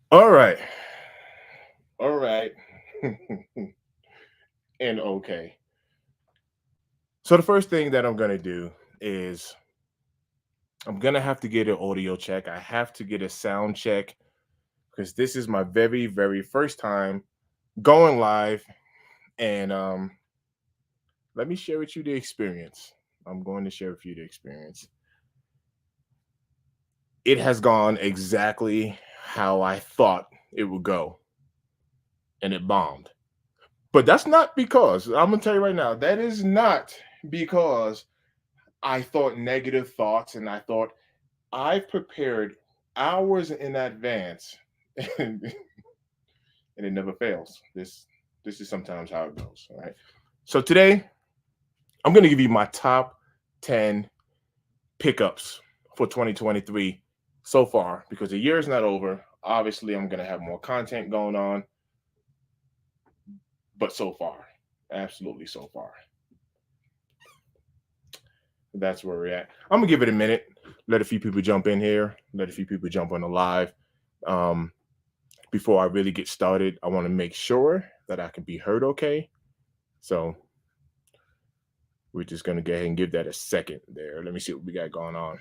All right. All right. And okay. So the first thing that I'm gonna do is I'm gonna have to get an audio check. I have to get a sound check because this is my very, very first time going live. And let me share with you the experience. I'm going to share with you the experience. It has gone exactly how I thought it would go, and it bombed. But that's not because I'm gonna tell you right now, that is not because I thought negative thoughts and I thought I've prepared hours in advance and, and it never fails. This is sometimes how it goes. All right. So today I'm gonna give you my top 10 pickups for 2023 so far because the year is not over. Obviously, I'm gonna have more content going on, but so far, absolutely so far. That's where we're at. I'm gonna give it a minute, let a few people jump in here, let a few people jump on the live. Um, Before I really get started, I want to make sure that I can be heard okay. So we're just gonna go ahead and give that a second there. Let me see what we got going on.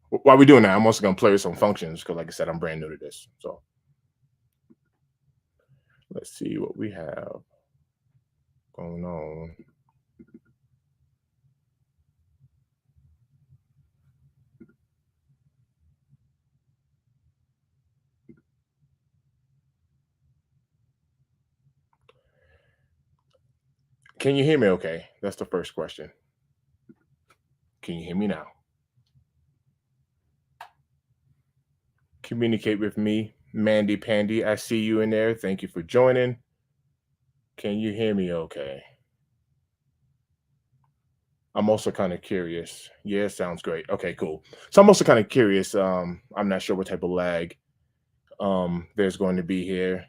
While we're doing that, I'm also gonna play with some functions because, like I said, I'm brand new to this. So let's see what we have going on. Can you hear me okay? That's the first question. Can you hear me now? Communicate with me, Mandy Pandy. I see you in there. Thank you for joining. Can you hear me okay? I'm also kind of curious. Yeah, sounds great. Okay, cool. So I'm also kind of curious. I'm not sure what type of lag there's going to be here.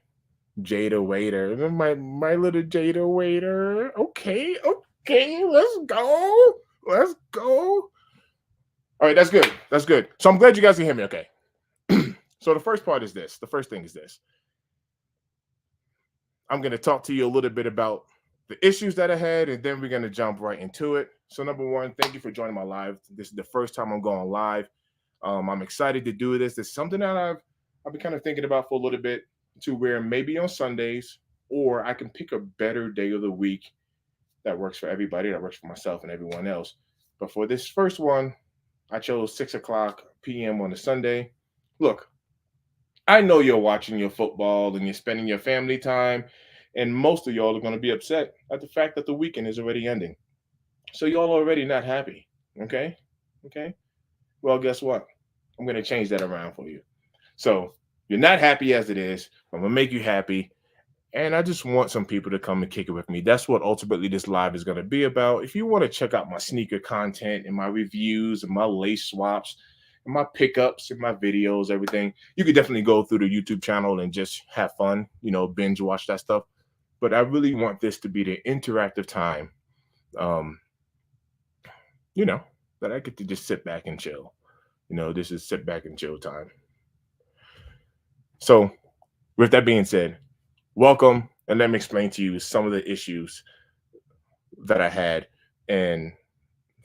Jada Waiter. My little Jada Waiter. Okay, okay, let's go. Let's go. All right, that's good. That's good. So I'm glad you guys can hear me okay. So the first part is this. The first thing is this. I'm going to talk to you a little bit about the issues that I had, and then we're going to jump right into it. So, number one, thank you for joining my live. This is the first time I'm going live. I'm excited to do this. It's something that I've been kind of thinking about for a little bit to where maybe on Sundays, or I can pick a better day of the week that works for everybody, that works for myself and everyone else. But for this first one, I chose 6 o'clock p.m. on a Sunday. Look, I know you're watching your football and you're spending your family time, and most of y'all are going to be upset at the fact that the weekend is already ending. So y'all already not happy. Okay? Okay? Well, guess what? I'm going to change that around for you. So you're not happy as it is. I'm going to make you happy. And I just want some people to come and kick it with me. That's what ultimately this live is going to be about. If you want to check out my sneaker content and my reviews and my lace swaps and my pickups and my videos, everything, you could definitely go through the YouTube channel and just have fun, binge watch that stuff. But I really want this to be the interactive time, um, you know, that I get to just sit back and chill. This is sit back and chill time. So, with that being said, welcome. And let me explain to you some of the issues that I had. And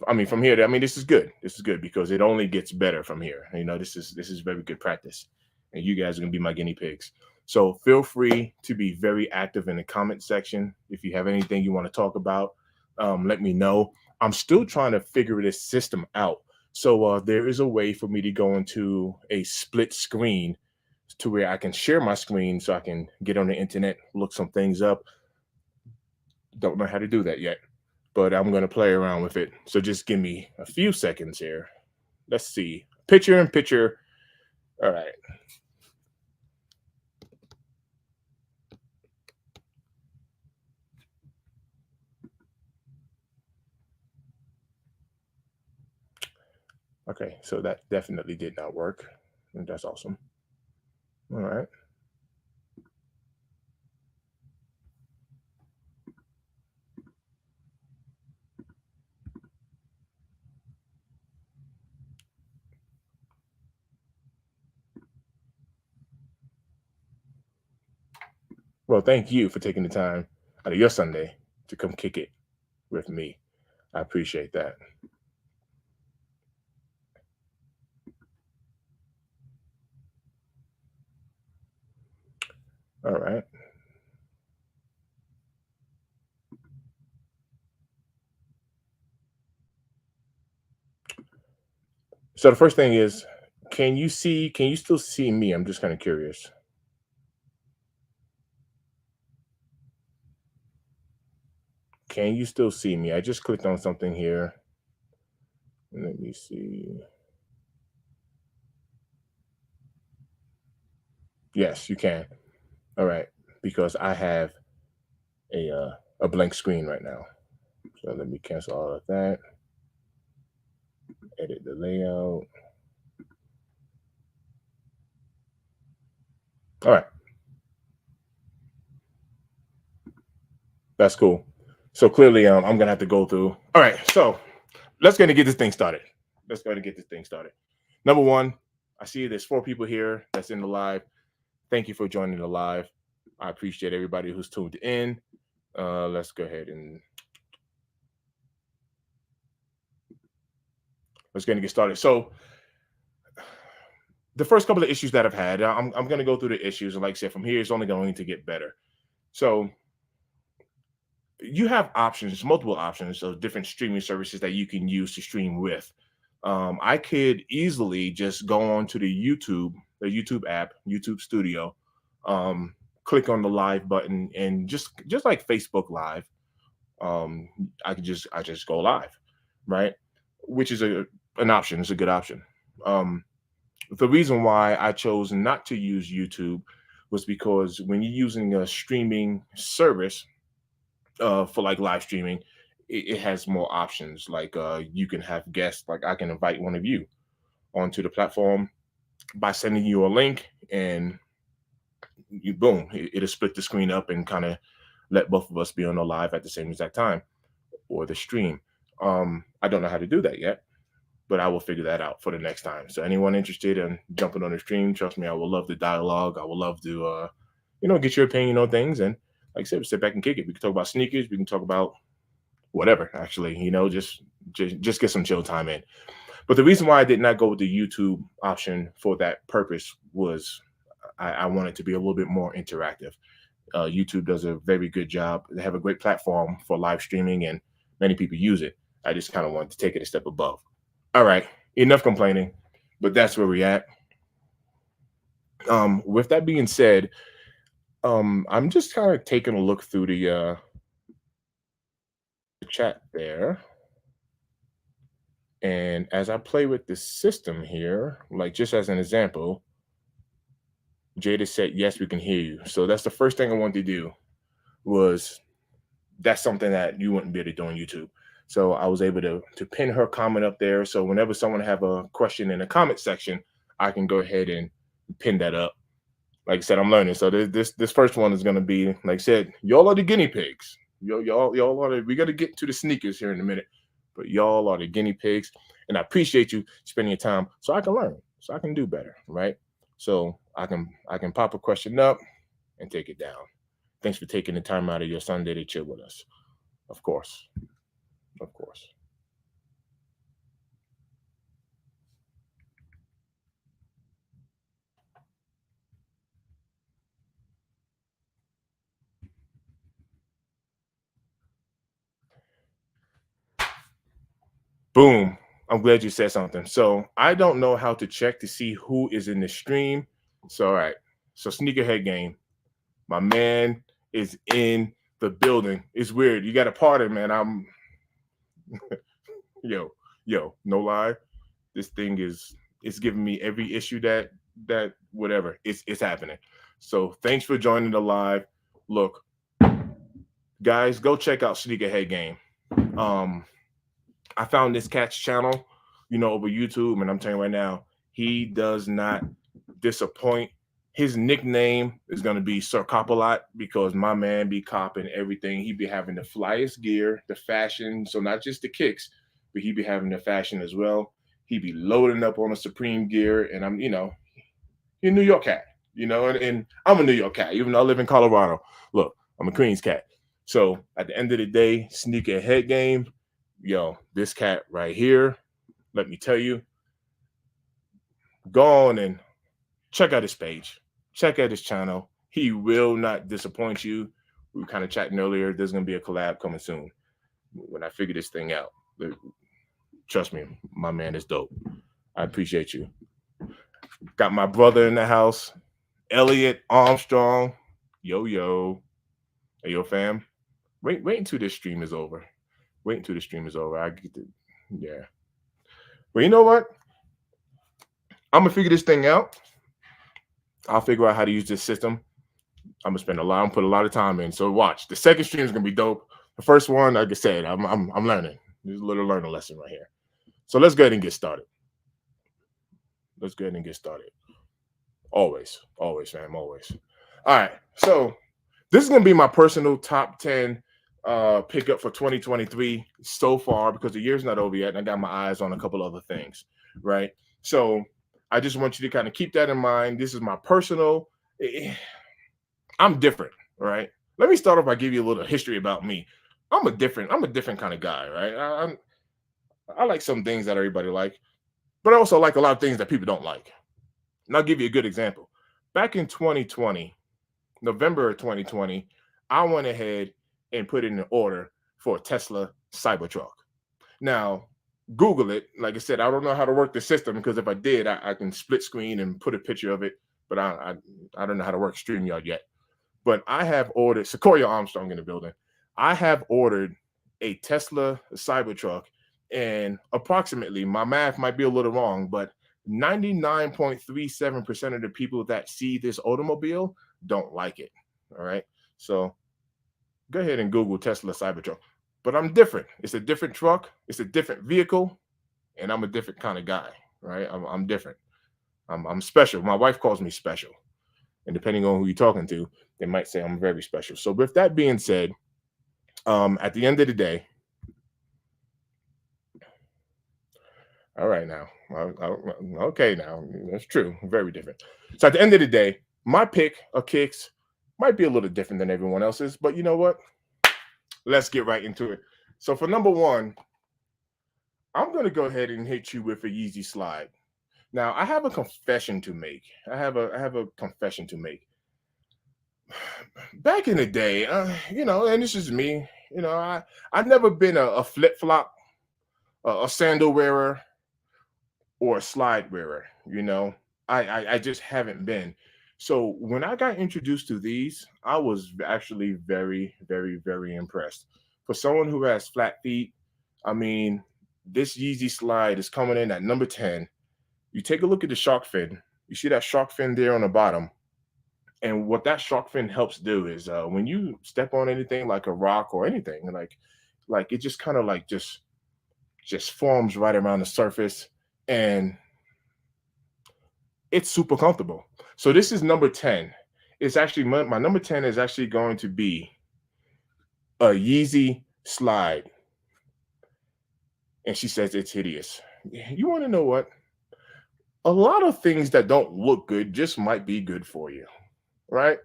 I mean, from here, I mean, this is good. This is good because it only gets better from here. This is very good practice, and you guys are gonna be my guinea pigs. So feel free to be very active in the comment section. If you have anything you want to talk about, let me know. I'm still trying to figure this system out. So there is a way for me to go into a split screen to where I can share my screen so I can get on the internet, look some things up. Don't know how to do that yet, but I'm going to play around with it. So just give me a few seconds here. Let's see. Picture in picture. All right. Okay. So that definitely did not work. And that's awesome. All right. Well, thank you for taking the time out of your Sunday to come kick it with me. I appreciate that. All right. So the first thing is, can you still see me? I'm just kind of curious. Can you still see me? I just clicked on something here. Let me see. Yes, you can. All right. Because I have a blank screen right now. So let me cancel all of that. Edit the layout. All right. That's cool. So clearly, I'm gonna have to go through. All right. So let's go and get this thing started. Let's go and get this thing started. Number one, I see there's 4 people here that's in the live. Thank you for joining the live. I appreciate everybody who's tuned in. Let's go ahead and let's go and get started. So the first couple of issues that I've had, I'm going to go through the issues, and like I said, from here it's only going to get better. So you have options, multiple options of different streaming services that you can use to stream with. I could easily just go on to the YouTube app, YouTube Studio, um, click on the live button, and just like Facebook Live, um, I just go live, right? Which is an option. It's a good option. Um, the reason why I chose not to use YouTube was because when you're using a streaming service for like live streaming, it has more options. Like you can have guests. Like I can invite one of you onto the platform by sending you a link, and you boom, it'll split the screen up and kind of let both of us be on the live at the same exact time or the stream. I don't know how to do that yet, but I will figure that out for the next time. So anyone interested in jumping on the stream, trust me, I will love the dialogue. I will love to, get your opinion on things. And like I said, sit back and kick it. We can talk about sneakers. We can talk about whatever. Actually, just get some chill time in. But the reason why I did not go with the YouTube option for that purpose was I wanted to be a little bit more interactive. YouTube does a very good job. They have a great platform for live streaming, and many people use it. I just kind of wanted to take it a step above. All right, enough complaining, but that's where we're at. With that being said, I'm just kind of taking a look through the chat there, and as I play with the system here, like just as an example, Jada said, "Yes, we can hear you." So that's the first thing I wanted to do was that's something that you wouldn't be able to do on YouTube. So I was able to pin her comment up there. So whenever someone have a question in the comment section, I can go ahead and pin that up. Like I said, I'm learning. So this first one is going to be, like I said, y'all are the guinea pigs. Y'all are. We got to get to the sneakers here in a minute, but y'all are the guinea pigs, and I appreciate you spending your time so I can learn, so I can do better, right? So I can pop a question up and take it down. Thanks for taking the time out of your Sunday to chill with us. Of course. Of course. Boom. I'm glad you said something. So I don't know how to check to see who is in the stream. So all right. So sneakerhead game. My man is in the building. It's weird. You got a party, man. I'm yo, no lie. This thing is it's giving me every issue that whatever. It's happening. So thanks for joining the live. Look, guys, go check out Sneakerhead Game. Um, I found this cat's channel, over YouTube, and I'm telling you right now, he does not disappoint. His nickname is gonna be Sir Copalot because my man be copping everything. He be having the flyest gear, the fashion, so not just the kicks, but he be having the fashion as well. He be loading up on the Supreme gear, and I'm, he a New York cat. and I'm a New York cat, even though I live in Colorado. Look, I'm a Queens cat. So at the end of the day, sneaker head game, this cat right here, let me tell you, go on and check out his page, check out his channel. He will not disappoint you. We were kind of chatting earlier. There's going to be a collab coming soon when I figure this thing out. Trust me, my man is dope. I appreciate you. Got my brother in the house, Elliot Armstrong. Yo. Hey, yo, fam. Wait until this stream is over. Wait until the stream is over. I get the, yeah. But you know what? I'm going to figure this thing out. I'll figure out how to use this system. I'm going to spend put a lot of time in. So watch. The second stream is going to be dope. The first one, like I said, I'm learning. There's a little learning lesson right here. So let's go ahead and get started. Always, fam, always. All right. So this is going to be my personal top 10 pickup for 2023 so far, because the year's not over yet. And I got my eyes on a couple other things, right? So I just want you to kind of keep that in mind. This is my personal. I'm different, right? Let me start off by giving you a little history about me. I'm a different kind of guy, right? I like some things that everybody like, but I also like a lot of things that people don't like. And I'll give you a good example. Back in 2020, November of 2020, I went ahead and put in an order for a Tesla Cybertruck. Now, Google it. Like I said, I don't know how to work the system, because if I did, I can split screen and put a picture of it, but I don't know how to work StreamYard yet. But I have ordered, Sequoia Armstrong in the building, I have ordered a Tesla Cybertruck, and approximately, my math might be a little wrong, but 99.37% of the people that see this automobile don't like it. All right. So go ahead and Google Tesla Cybertruck. But I'm different. It's a different truck. It's a different vehicle. And I'm a different kind of guy. Right. I'm different. I'm special. My wife calls me special. And depending on who you're talking to, they might say I'm very special. So with that being said, at the end of the day, all right, now. Okay, now. That's true. Very different. So at the end of the day, my pick of kicks might be a little different than everyone else's, but you know what? Let's get right into it. So for number one, I'm going to go ahead and hit you with a Yeezy Slide. Now, I have a confession to make. I have a confession to make. Back in the day, and this is me, I've never been a flip-flop, a sandal wearer, or a slide wearer. I just haven't been. So when I got introduced to these, I was actually very, very, very impressed. For someone who has flat feet, I mean, this Yeezy Slide is coming in at number 10. You take a look at the shark fin. You see that shark fin there on the bottom. And what that shark fin helps do is when you step on anything like a rock or anything, like it just kind of like just forms right around the surface, and it's super comfortable. So this is number 10. It's actually my number 10 is actually going to be a Yeezy Slide. And she says it's hideous. You want to know what? A lot of things that don't look good just might be good for you, right?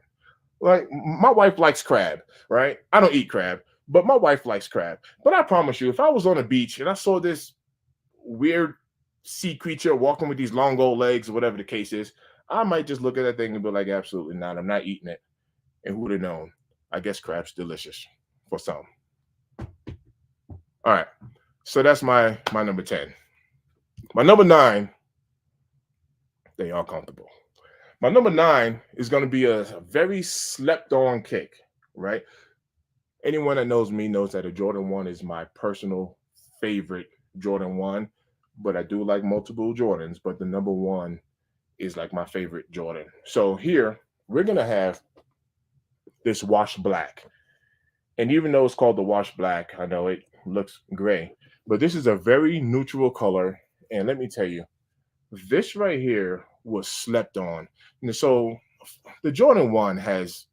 Like my wife likes crab, right? I don't eat crab, but my wife likes crab. But I promise you, if I was on a beach and I saw this weird sea creature walking with these long old legs or whatever the case is, I might just look at that thing and be like, absolutely not. I'm not eating it. And who would have known? I guess crab's delicious for some. All right. So that's my number 10. My number 9, they are comfortable. My number 9 is going to be a very slept on kick, right? Anyone that knows me knows that a Jordan 1 is my personal favorite Jordan 1, but I do like multiple Jordans, but the number 1 is like my favorite Jordan. So here we're going to have this wash black. And even though it's called the wash black, I know it looks gray, but this is a very neutral color. And let me tell you, this right here was slept on. And so the Jordan 1 has,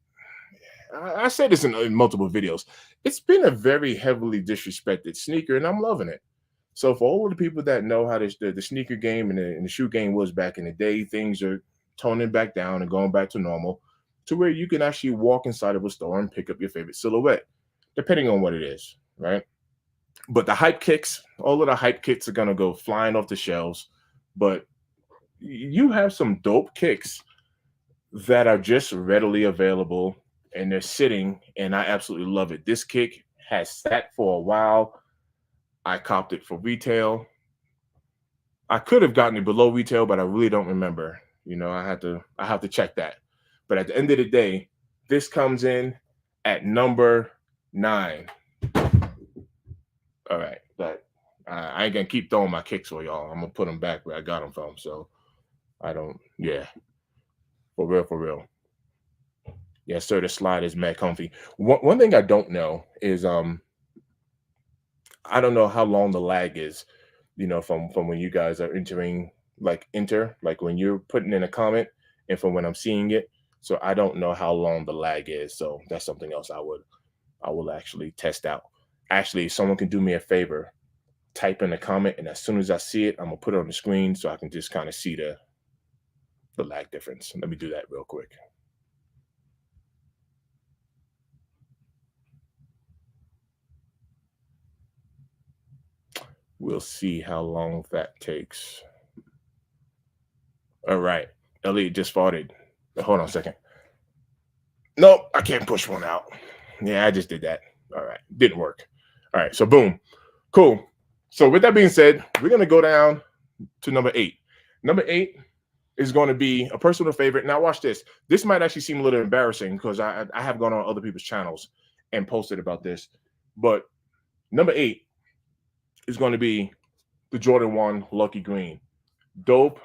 I said this in multiple videos, it's been a very heavily disrespected sneaker, and I'm loving it. So for all of the people that know how the sneaker game and the shoe game was back in the day, things are toning back down and going back to normal to where you can actually walk inside of a store and pick up your favorite silhouette, depending on what it is, right? But the hype kicks, all of the hype kicks are gonna go flying off the shelves. But you have some dope kicks that are just readily available and they're sitting, and I absolutely love it. This kick has sat for a while. I copped it for retail. I could have gotten it below retail, but I really don't remember. I have to check that. But at the end of the day, this comes in at number 9. All right, but I ain't gonna keep throwing my kicks for y'all. I'm gonna put them back where I got them from. So I don't, yeah, for real, for real. Yes, sir. The slide is mad comfy. One thing I don't know is I don't know how long the lag is, from when you guys are entering, like when you're putting in a comment and from when I'm seeing it. So I don't know how long the lag is. So that's something else I will actually test out. Actually, if someone can do me a favor, type in a comment, and as soon as I see it, I'm gonna put it on the screen so I can just kind of see the lag difference. Let me do that real quick. We'll see how long that takes. All right. Elliot just farted. Hold on a second. Nope, I can't push one out. Yeah, I just did that. All right. Didn't work. All right. So boom. Cool. So with that being said, we're going to go down to number 8. Number 8 is going to be a personal favorite. Now watch this. This might actually seem a little embarrassing because I have gone on other people's channels and posted about this. But number 8 is going to be the Jordan 1 Lucky Green. Dope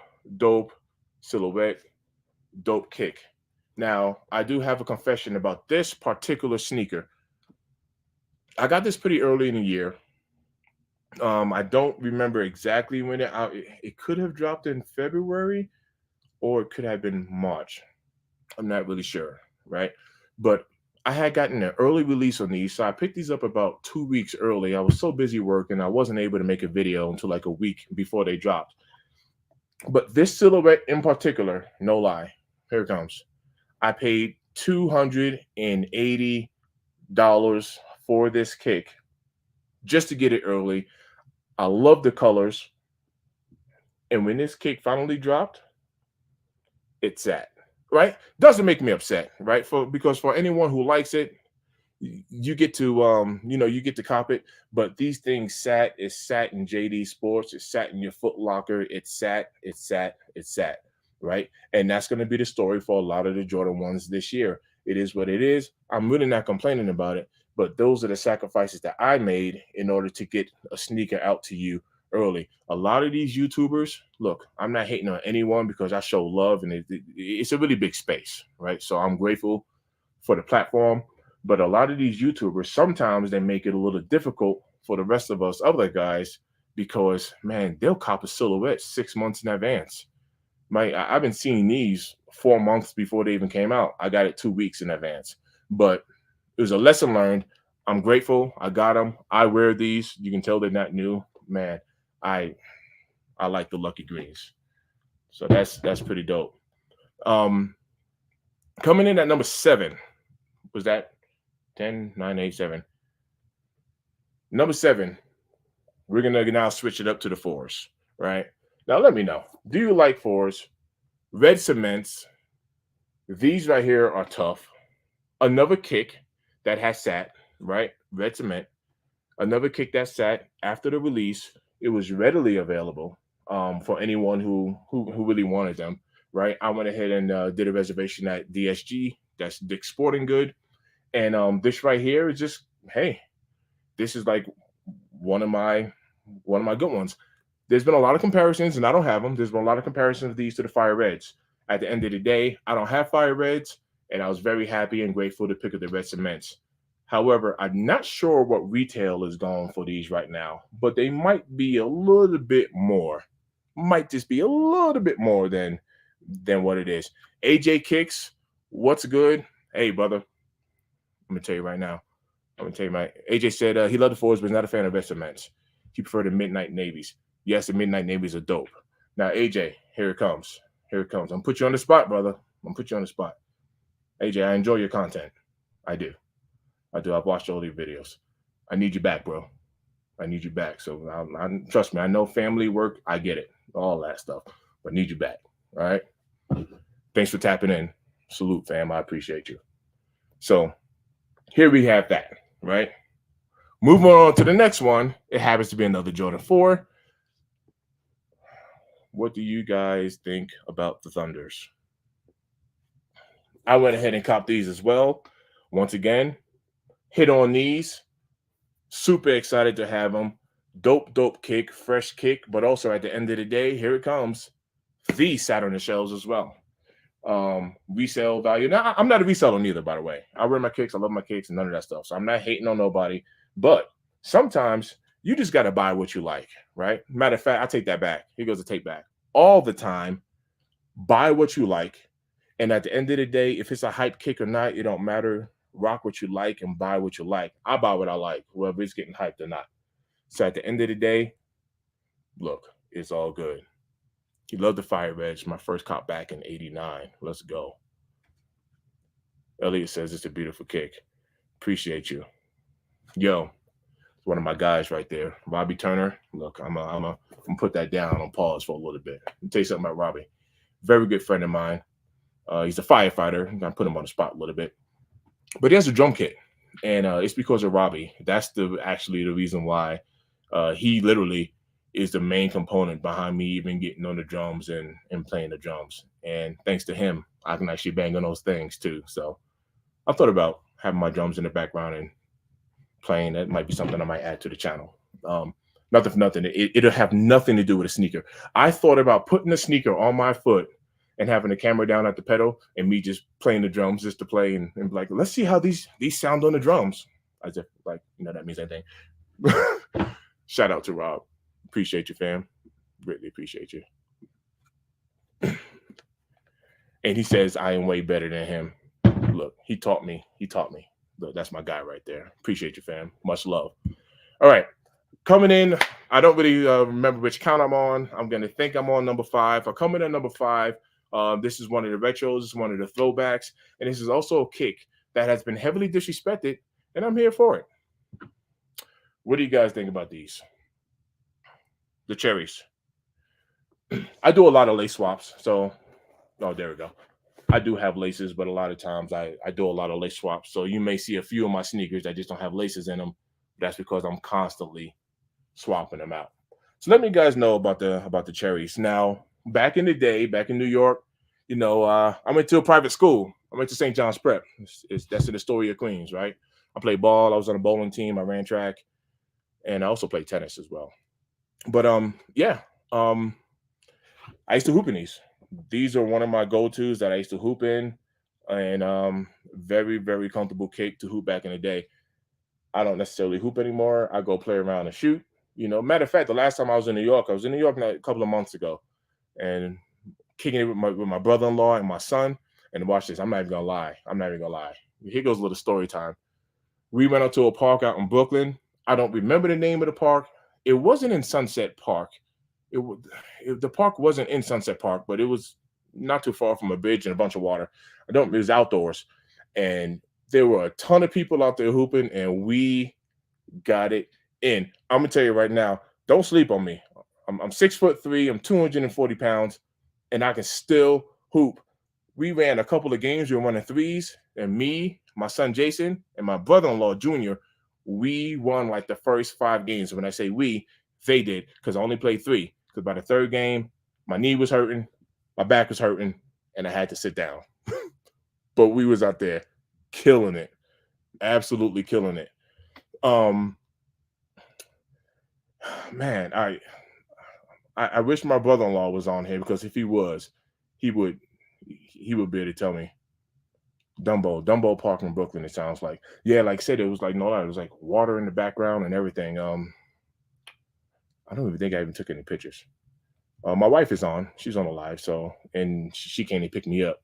silhouette, dope kick. Now, I do have a confession about this particular sneaker. I got this pretty early in the year. I don't remember exactly when it could have dropped in February or it could have been March. I'm not really sure, right? But I had gotten an early release on these, so I picked these up about 2 weeks early. I was so busy working, I wasn't able to make a video until like a week before they dropped. But this silhouette in particular, no lie, here it comes. I paid $280 for this kick just to get it early. I love the colors. And when this kick finally dropped, it's sat, right? Doesn't make me upset, right? Because for anyone who likes it, you get to you get to cop it. But these things it's sat in JD Sports, it's sat in your Foot Locker, it's sat, right? And that's going to be the story for a lot of the Jordan 1s this year. It is what it is. I'm really not complaining about it, but those are the sacrifices that I made in order to get a sneaker out to you early. A lot of these YouTubers, look, I'm not hating on anyone because I show love and it's a really big space, right? So I'm grateful for the platform. But a lot of these YouTubers, sometimes they make it a little difficult for the rest of us other guys because, man, they'll cop a silhouette 6 months in advance. I've been seeing these 4 months before they even came out. I got it 2 weeks in advance. But it was a lesson learned. I'm grateful. I got them. I wear these. You can tell they're not new. Man, I like the Lucky Greens. So that's pretty dope. Coming in at number 7, was that 10, 9, 8, 7. Number 7, we're going to now switch it up to the 4s, right? Now, let me know. Do you like 4s? Red cements. These right here are tough. Another kick that has sat, right? Red cement. Another kick that sat after the release. It was readily available for anyone who really wanted them, right? I went ahead and did a reservation at DSG. That's Dick's Sporting Good. And this right here is just, hey, this is like one of my good ones. There's been a lot of comparisons, and I don't have them. There's been a lot of comparisons of these to the Fire Reds. At the end of the day, I don't have Fire Reds, and I was very happy and grateful to pick up the Red Cements. However, I'm not sure what retail is going for these right now, but they might be a little bit more. Might just be a little bit more than what it is. AJ Kicks, what's good? Hey, brother. I'm gonna tell you right now. AJ said he loved the 4s, but he's not a fan of red cements. He preferred the midnight navies. Yes, the midnight navies are dope. Now, AJ, here it comes. Here it comes. I'm put you on the spot, brother. I'm gonna put you on the spot. AJ, I enjoy your content. I do. I do. I've watched all your videos. I need you back, bro. I need you back. So trust me, I know family work. I get it, all that stuff. But I need you back. All right. Thanks for tapping in. Salute, fam. I appreciate you. So here we have that. Right. Moving on to the next one. It happens to be another Jordan 4. What do you guys think about the Thunders? I went ahead and copped these as well. Once again, hit on these. Super excited to have them. Dope kick, fresh kick. But also at the end of the day, here it comes. These sat on the shelves as well. Resale value. Now, I'm not a reseller neither, by the way. I wear my kicks. I love my kicks and none of that stuff. So I'm not hating on nobody. But sometimes you just got to buy what you like, right? Matter of fact, I take that back. Here goes the take back. All the time, buy what you like. And at the end of the day, if it's a hype kick or not, it don't matter. Rock what you like and buy what you like. I buy what I like, whether it's getting hyped or not. So at the end of the day, look, it's all good. He loved the Fire Edge. My first cop back in 89. Let's go. Elliot says it's a beautiful kick. Appreciate you. Yo, one of my guys right there, Robbie Turner. Look, I'm gonna put that down on pause for a little bit. Let me tell you something about Robbie. Very good friend of mine. He's a firefighter. I'm gonna put him on the spot a little bit, but he has a drum kit, and it's because of Robbie. That's actually the reason why he literally is the main component behind me even getting on the drums and playing the drums. And thanks to him, I can actually bang on those things too. So I thought about having my drums in the background and playing. That might be something I might add to the channel. Nothing for nothing. It'll have nothing to do with a sneaker. I thought about putting a sneaker on my foot and having the camera down at the pedal and me just playing the drums just to play and be like, let's see how these sound on the drums. As if like, that means anything. Shout out to Rob. Appreciate you, fam. Really appreciate you. And he says, I am way better than him. Look, he taught me. Look, that's my guy right there. Appreciate you, fam. Much love. All right. Coming in, I don't really remember which count I'm on. I'm going to think I'm on number 5. I'm coming in number 5. This is one of the retros. This is one of the throwbacks. And this is also a kick that has been heavily disrespected, and I'm here for it. What do you guys think about these? The cherries. I do a lot of lace swaps. So, there we go. I do have laces, but a lot of times I do a lot of lace swaps. So you may see a few of my sneakers that just don't have laces in them. That's because I'm constantly swapping them out. So let me guys know about the cherries. Now, back in the day, back in New York, I went to a private school. I went to St. John's Prep. That's in Astoria, Queens, right? I played ball. I was on a bowling team. I ran track, and I also played tennis as well. But I used to hoop in these. These are one of my go-tos that I used to hoop in, and very, very comfortable kick to hoop back in the day. I don't necessarily hoop anymore. I go play around and shoot. Matter of fact, the last time I was in New York a couple of months ago, and kicking it with my brother-in-law and my son. And watch this. I'm not even gonna lie. Here goes a little story time. We went out to a park out in Brooklyn. I don't remember the name of the park. It wasn't in Sunset Park. The park wasn't in Sunset Park, but it was not too far from a bridge and a bunch of water. It was outdoors, and there were a ton of people out there hooping, and we got it in. I'm gonna tell you right now, don't sleep on me. I'm 6'3". I'm 240 pounds, and I can still hoop. We ran a couple of games. We were running threes, and me, my son Jason, and my brother-in-law Junior, we won like the first 5 games. When I say we, they did, because I only played 3. Because by the 3rd game, my knee was hurting, my back was hurting, and I had to sit down. But we was out there killing it, absolutely killing it. Man, I wish my brother-in-law was on here, because if he was, he would be able to tell me. Dumbo Park in Brooklyn, it sounds like. Yeah, like I said, it was like, no, it was like water in the background and everything. I don't even think I even took any pictures. My wife is on. She's on the live, and she can't even pick me up.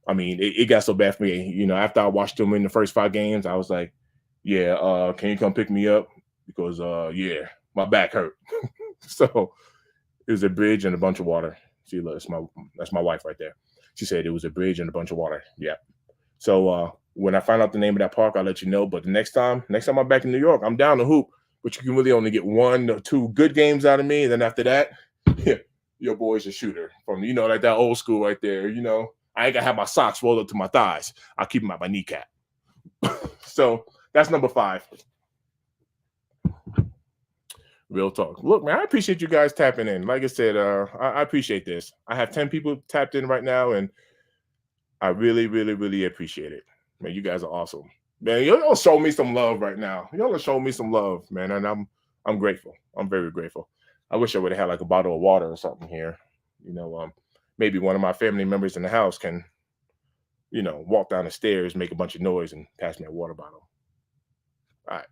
I mean, it got so bad for me. After I watched them in the first 5 games, I was like, yeah, can you come pick me up? Because, my back hurt. So it was a bridge and a bunch of water. See, look, that's my wife right there. She said it was a bridge and a bunch of water. Yeah. So when I find out the name of that park, I'll let you know. But the next time I'm back in New York, I'm down to hoop. But you can really only get 1 or 2 good games out of me. And then after that, yeah, your boy's a shooter from, like that old school right there. I ain't gonna have my socks rolled up to my thighs. I'll keep them at my kneecap. So that's number 5. Real talk. Look, man, I appreciate you guys tapping in. Like I said, I appreciate this. I have 10 people tapped in right now, and I really, really, really appreciate it. Man, you guys are awesome. Man, y'all show me some love right now. Y'all show me some love, man, and I'm grateful. I'm very grateful. I wish I would have had like a bottle of water or something here. Maybe one of my family members in the house can, walk down the stairs, make a bunch of noise, and pass me a water bottle. All right.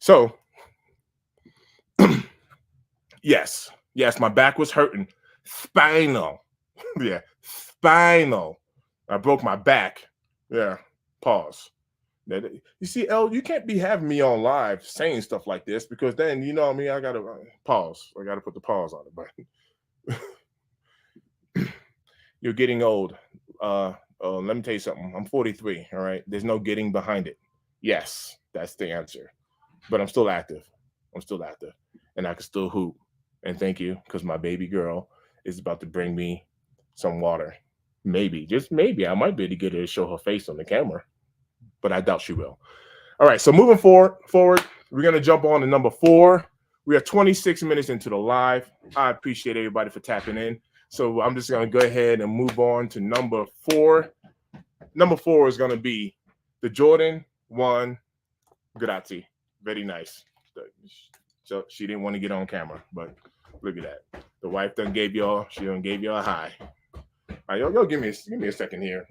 So, yes, my back was hurting. Spinal. Yeah, spinal. I broke my back. Yeah, pause. You see, El, you can't be having me on live saying stuff like this, because then, I got to pause. I got to put the pause on it. But you're getting old. Let me tell you something. I'm 43, all right? There's no getting behind it. Yes, that's the answer. But I'm still active. And I can still hoop. And thank you, because my baby girl is about to bring me some water. Maybe, just maybe, I might be able to get her to show her face on the camera, but I doubt she will. All right, so moving forward, we're going to jump on to number 4. We are 26 minutes into the live. I appreciate everybody for tapping in. So I'm just going to go ahead and move on to number 4. Number 4 is going to be the Jordan 1. Grazie. Very nice. So she didn't want to get on camera, but look at that. The wife done gave y'all a high. All right, y'all give me a second here.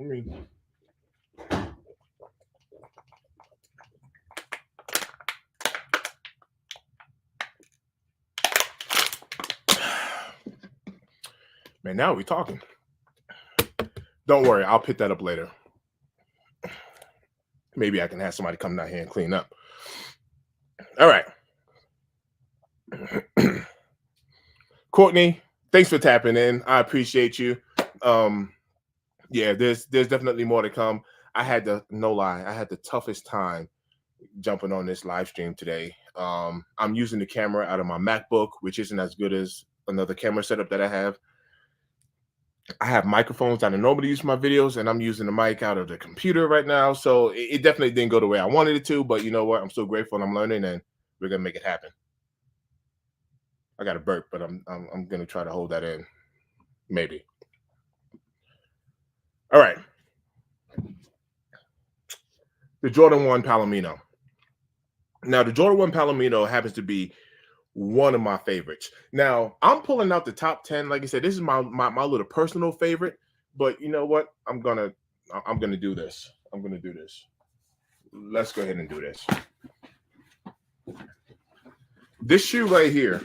Man, now we're talking. Don't worry, I'll pick that up later. Maybe I can have somebody come down here and clean up. All right. Courtney, thanks for tapping in. I appreciate you. Yeah, there's definitely more to come. I had the toughest time jumping on this live stream today. I'm using the camera out of my MacBook, which isn't as good as another camera setup that I have. I have microphones that I normally use for my videos, and I'm using the mic out of the computer right now. So it definitely didn't go the way I wanted it to, but you know what? I'm still grateful, and I'm learning, and we're gonna make it happen. I got a burp, but I'm gonna try to hold that in. Maybe. All right. The Jordan 1 Palomino. Now, the Jordan 1 Palomino happens to be one of my favorites. Now, I'm pulling out the top 10. Like I said, this is my little personal favorite. But you know what? I'm gonna do this. Let's go ahead and do this. This shoe right here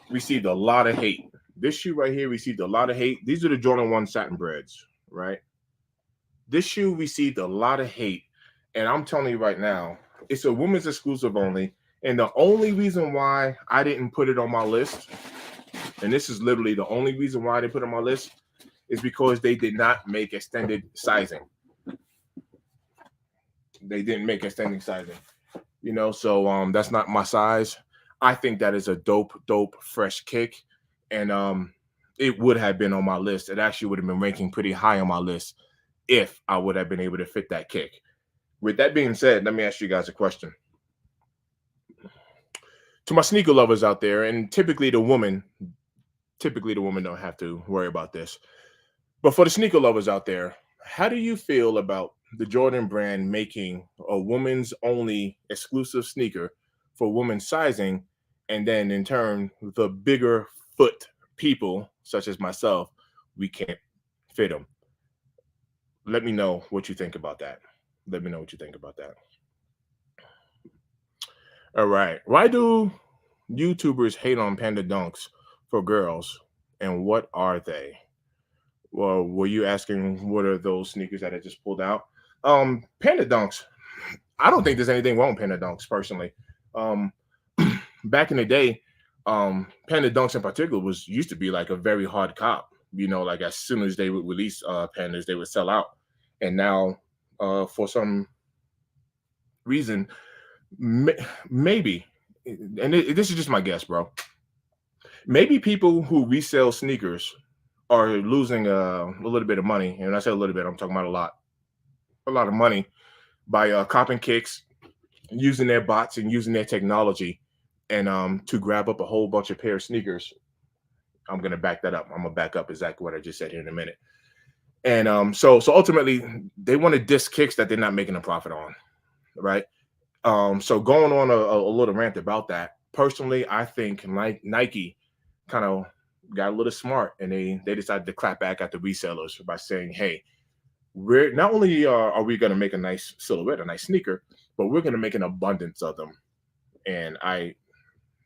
received a lot of hate. These are the Jordan 1 satin breds, right? This shoe received a lot of hate. And I'm telling you right now, it's a women's exclusive only. And the only reason why I didn't put it on my list, and this is literally the only reason why I didn't put it on my list, is because they did not make extended sizing. They didn't make extending sizing. So that's not my size. I think that is a dope, fresh kick. And it would have been on my list. It actually would have been ranking pretty high on my list if I would have been able to fit that kick. With that being said, let me ask you guys a question. To my sneaker lovers out there, and typically the women don't have to worry about this. But for the sneaker lovers out there, how do you feel about the Jordan brand making a woman's only exclusive sneaker for women's sizing, and then in turn, the bigger foot people, such as myself, we can't fit them? Let me know what you think about that. All right. Why do YouTubers hate on Panda Dunks for girls, and what are they? Well, were you asking what are those sneakers that I just pulled out? Panda Dunks. I don't think there's anything wrong with Panda Dunks personally. Back in the day, Panda Dunks in particular was used to be like a very hard cop. Like as soon as they would release pandas, they would sell out. And now, for some reason, maybe, and this is just my guess, bro. Maybe people who resell sneakers are losing a little bit of money, and when I say a little bit, I'm talking about a lot of money by copping kicks, using their bots and using their technology, and to grab up a whole bunch of pair of sneakers. I'm gonna back that up. I'm gonna back up exactly what I just said here in a minute. And so ultimately, they want to disc kicks that they're not making a profit on, right? So going on a little rant about that. Personally, I think Nike kind of got a little smart, and they decided to clap back at the resellers by saying, "Hey, we're not only are we going to make a nice silhouette, a nice sneaker, but we're going to make an abundance of them." And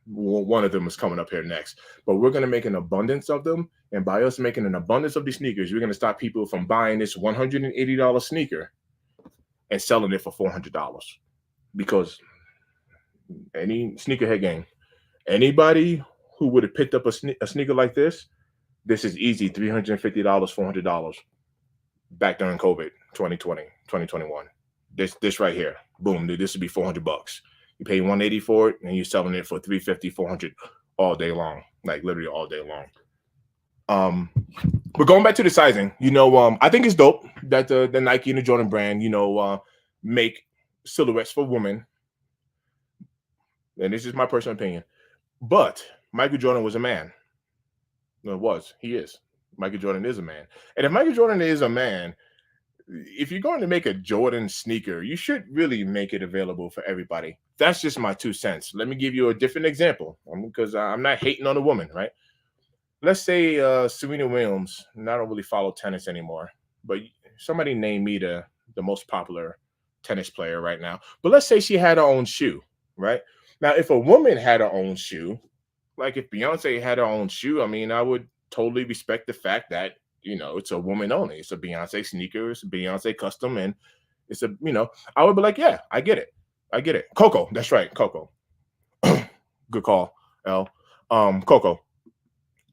one of them is coming up here next, but we're going to make an abundance of them. And by us making an abundance of these sneakers, we're going to stop people from buying this $180 sneaker and selling it for $400. Because any sneakerhead gang, anybody who would have picked up a sneaker like this is easy $350, $400 back during COVID 2020, 2021. This right here, boom, dude, this would be $400. You pay 180 for it, and you're selling it for 350, 400 all day long, like literally all day long. But going back to the sizing, I think it's dope that the Nike and the Jordan brand, make silhouettes for women. And this is my personal opinion. But Michael Jordan was a man. No, he is. Michael Jordan is a man. And if Michael Jordan is a man, if you're going to make a Jordan sneaker, you should really make it available for everybody. That's just my 2 cents. Let me give you a different example, because I'm not hating on a woman, right? Let's say Serena Williams, and I don't really follow tennis anymore, but somebody name me the most popular tennis player right now. But let's say she had her own shoe, right? Now, if a woman had her own shoe, like if Beyonce had her own shoe, I mean, I would totally respect the fact that, it's a woman only. It's a Beyonce sneaker, it's a Beyonce custom, and it's I would be like, yeah, I get it. I get it. Coco, that's right, Coco. Good call, L. Coco.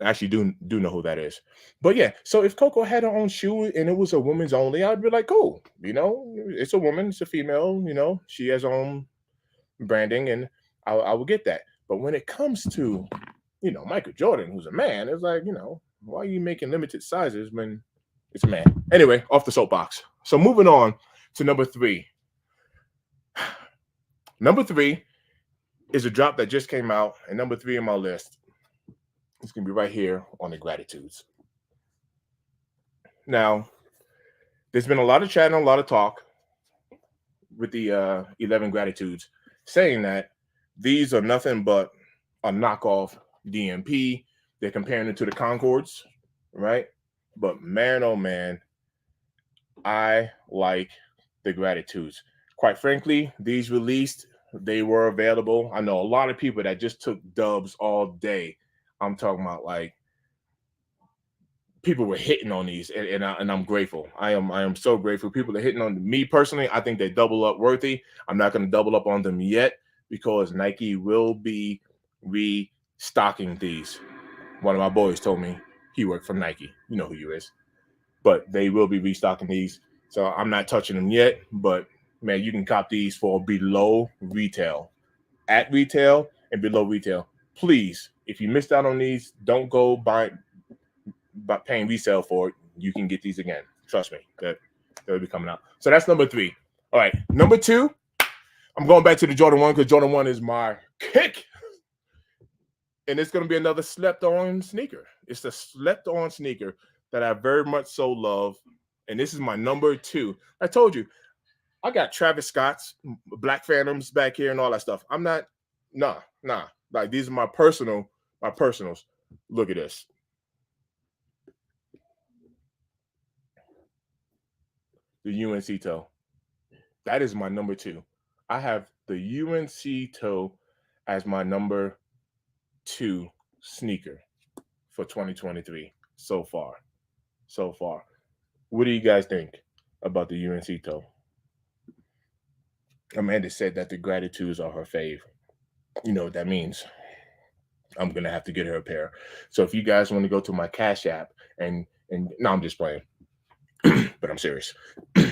I actually do know who that is. But yeah, so if Coco had her own shoe and it was a woman's only, I'd be like, cool. It's a woman, it's a female, she has her own branding, and I will get that. But when it comes to, Michael Jordan, who's a man, it's like, why are you making limited sizes when it's a man? Anyway, off the soapbox. So moving on to number 3. Number 3 is a drop that just came out, and number 3 on my list is going to be right here on the Gratitudes. Now, there's been a lot of chat and a lot of talk with the 11 Gratitudes saying that these are nothing but a knockoff DMP. They're comparing it to the Concords, right? But man, oh man, I like the Gratitudes. Quite frankly, these released, they were available. I know a lot of people that just took dubs all day. I'm talking about like people were hitting on these, and I'm grateful. I am so grateful. People are hitting on me personally. I think they double up worthy. I'm not going to double up on them yet because Nike will be restocking these. One of my boys told me he worked for Nike. You know who you is. But they will be restocking these. So I'm not touching them yet. But man, you can cop these for below retail. At retail and below retail. Please, if you missed out on these, don't go by paying resale for it. You can get these again. Trust me. They'll be coming out. So that's number 3. All right. Number 2, I'm going back to the Jordan 1 because Jordan 1 is my kick. And it's going to be another slept-on sneaker. It's a slept-on sneaker that I very much so love. And this is my number 2. I told you, I got Travis Scott's, Black Phantoms back here and all that stuff. I'm not, nah. Like, these are my personals. Look at this. The UNC Toe. That is my number 2. I have the UNC Toe as my number 2 sneaker for 2023 so far. What do you guys think about the UNC Toe? Amanda said that the Gratitudes are her fave. You know what that means. I'm gonna have to get her a pair. So if you guys want to go to my Cash App and no, I'm just playing, but I'm serious.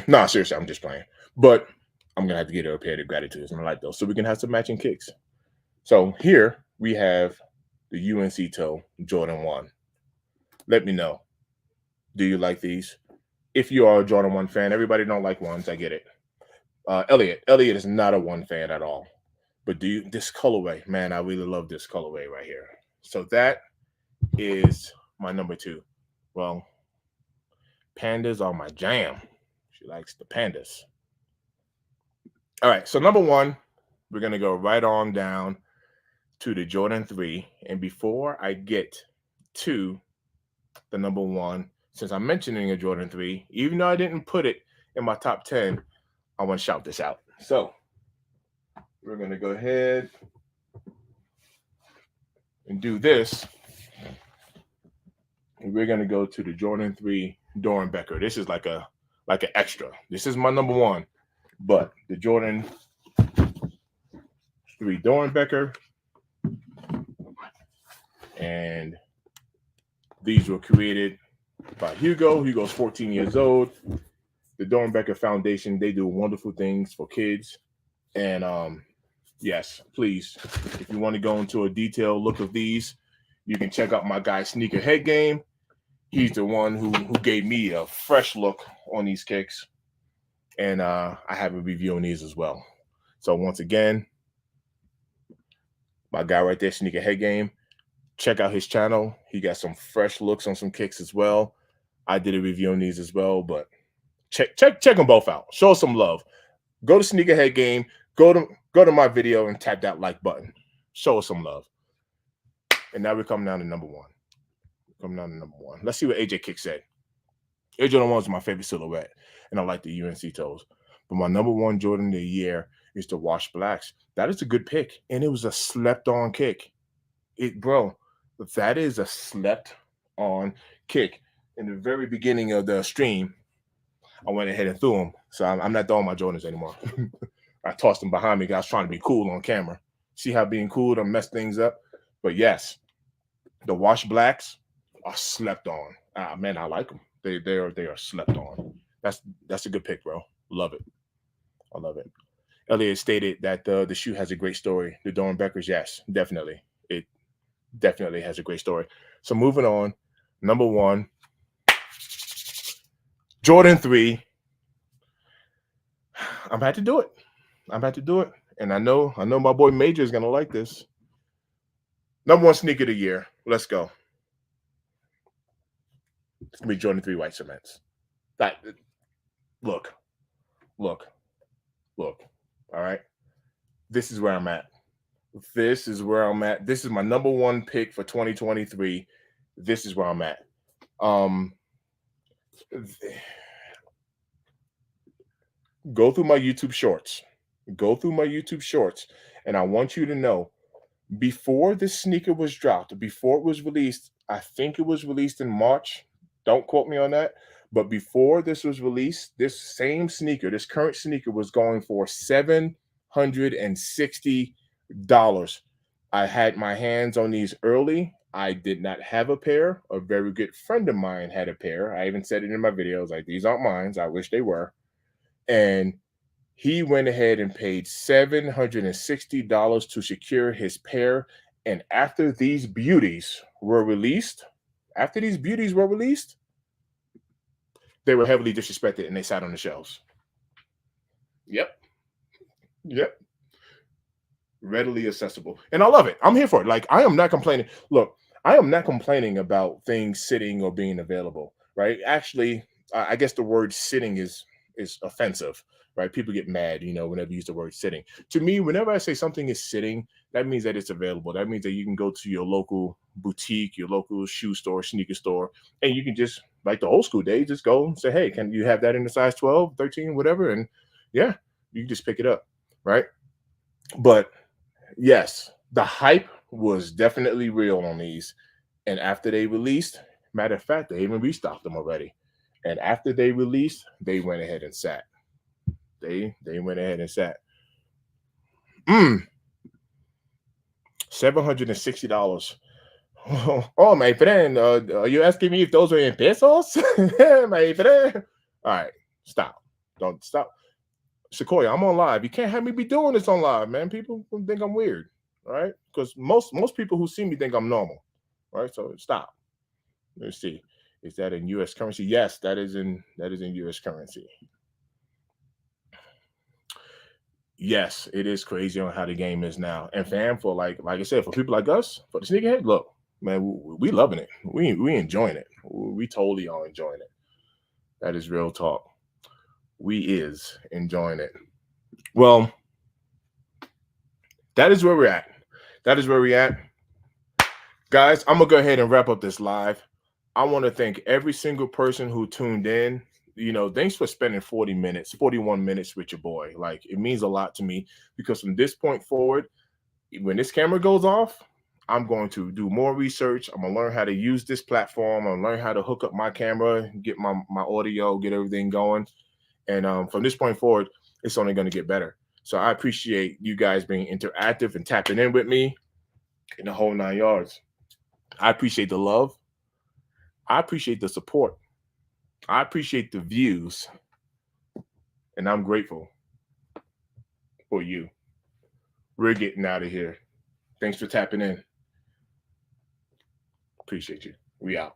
No, seriously, I'm just playing. But I'm gonna have to get her a pair of gratitudes and I like those, so we can have some matching kicks. So here we have the UNC Toe Jordan 1. Let me know. Do you like these? If you are a Jordan 1 fan, everybody don't like ones. I get it. Elliot is not a one fan at all. But this colorway, man, I really love this colorway right here. So that is my number 2. Well, pandas are my jam. She likes the pandas. All right, so number 1, we're gonna go right on down to the Jordan 3. And before I get to the number 1, since I'm mentioning a Jordan 3, even though I didn't put it in my top 10, I want to shout this out. So we're going to go ahead and do this. And we're going to go to the Jordan 3 Doran Becker. This is like an extra. This is my number 1. But the Jordan 3 Doran Becker. And these were created by Hugo. Hugo's 14 years old. The Doran Becker Foundation, they do wonderful things for kids. And yes, please, if you want to go into a detailed look of these, you can check out my guy Sneaker Head Game. He's the one who gave me a fresh look on these kicks. And I have a review on these as well. So once again, my guy right there, Sneaker Head Game, check out his channel. He got some fresh looks on some kicks as well. I did a review on these as well, but check them both out. Show some love. Go to Sneakerhead Game. Go to my video and tap that like button. Show us some love. And now we're coming down to number 1. Let's see what AJ Kick said. Air Jordan 1 is my favorite silhouette, and I like the UNC Toes. But my number 1 Jordan of the year is the Wash Blacks. That is a good pick, and it was a slept-on kick. That is a slept-on kick. In the very beginning of the stream, I went ahead and threw them. So I'm not throwing my Jordans anymore. I tossed them behind me. I was trying to be cool on camera. See how being cool don't mess things up? But yes, the Wash Blacks are slept on. Man, I like them. They are slept on. That's a good pick, bro. Love it. I love it. Elliot stated that the shoe has a great story. The Doran Beckers, yes, definitely. It definitely has a great story. So moving on, number 1, Jordan 3. I'm about to do it. And I know my boy Major is gonna like this. Number 1 sneaker of the year. Let's go. It's gonna be Jordan 3 white cements. Look. All right. This is where I'm at. This is my number 1 pick for 2023. This is where I'm at. Go through my YouTube shorts. And I want you to know, before this sneaker was dropped, before it was released, I think it was released in March. Don't quote me on that. But before this was released, this same sneaker, this current sneaker, was going for $760. I had my hands on these early. I did not have a pair. A very good friend of mine had a pair. I even said it in my videos, like, these aren't mine. I wish they were. And he went ahead and paid $760 to secure his pair. And after these beauties were released, they were heavily disrespected and they sat on the shelves. Yep. Readily accessible. And I love it. I'm here for it. Like, I am not complaining. Look, I am not complaining about things sitting or being available, right? Actually, I guess the word sitting is offensive, right? People get mad, whenever you use the word sitting. To me, whenever I say something is sitting, that means that it's available. That means that you can go to your local boutique, your local shoe store, sneaker store, and you can just, like the old school days, just go and say, hey, can you have that in the size 12, 13, whatever? And yeah, you can just pick it up, right? But yes, the hype was definitely real on these. And after they released, matter of fact, they even restocked them already. And after they released, they went ahead and sat. $760. Oh, my friend, are you asking me if those are in pesos? My friend. All right, stop. Don't stop. Sequoia, I'm on live. You can't have me be doing this on live, man. People think I'm weird, all right? Because most people who see me think I'm normal, right? So stop. Let's see. Is that in U.S. currency? Yes, that is in U.S. currency. Yes, it is crazy on how the game is now. And fam, for like I said, for people like us, for the sneakerhead, look, man, we loving it. We enjoying it. We totally are enjoying it. That is real talk. We is enjoying it. Well, that is where we're at. That is where we're at. Guys, I'm gonna go ahead and wrap up this live. I want to thank every single person who tuned in. You know, thanks for spending 40 minutes, 41 minutes with your boy. Like, it means a lot to me because from this point forward, when this camera goes off, I'm going to do more research. I'm gonna learn how to use this platform. I'm gonna learn how to hook up my camera, get my audio, get everything going. And from this point forward, it's only going to get better. So I appreciate you guys being interactive and tapping in with me in the whole 9 yards. I appreciate the love. I appreciate the support. I appreciate the views. And I'm grateful for you. We're getting out of here. Thanks for tapping in. Appreciate you. We out.